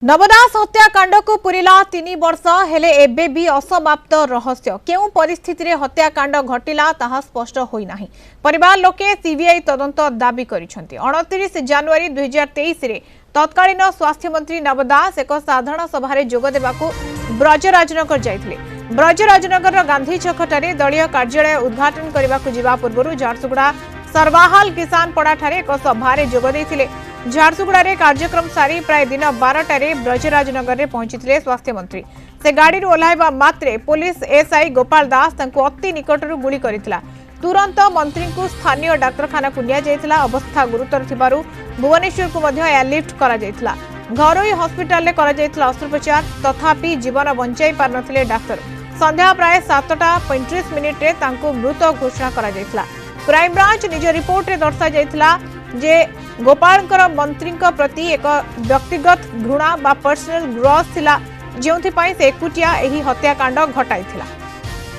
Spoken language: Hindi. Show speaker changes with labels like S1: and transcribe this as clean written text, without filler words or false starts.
S1: नवदास हत्याकांड को पूरीला 3 वर्ष हेले एबे भी असमाप्त रहस्य केउ परिस्थिति रे हत्याकांड घटिला ताहा स्पष्ट होई नाही। परिवार लोके सीबीआई तदंत दाबी करिसेंती। 29 जनवरी 2023 रे तत्कालीन स्वास्थ्य मंत्री नवदास एक साधारण सभा रे जोग देबाकू ब्रजराजनगर जाइथिले। ब्रजराजनगर गांधी छकटारे दलीय कार्यालय उद्घाटन करबाकू जिबा पूर्वरु झारसुगुड़ा सर्वाहाल किसान पड़ा ठारे एक सभा रे जोग देथिले। झारसुगुड़ा रे कार्यक्रम सारी प्राय दिन 12टारे ब्रजराजनगर रे पहुंचीथिले स्वास्थ्य मंत्री। से गाड़ी ओह्लाइबा मात्रे पुलिस एसआई गोपाल दास तांको अति निकटरू गुली करिथिला। तुरंत मंत्री को स्थानीय डाक्तरखाना को निया जायथिला। अवस्था गुरुतर थिबारु भुवनेश्वर को मध्य एयरलिफ्ट करा जायथिला। घरोई हॉस्पिटल रे करा जायथिला अस्त्रोपचार, तथापि जीवन बंचाई पार नथिले डाक्टर। संध्या प्राय 7:35 रे तांको मृत घोषणा करा जायथिला। क्राइम ब्रांच निज रिपोर्ट रे दर्शा जायथिला जे गोपालकर मंत्री प्रति एक व्यक्तिगत घृणा बा पर्सनल ग्रज थिला, जेउथि पई से एकुटिया एही हत्याकांड घटाइथिला।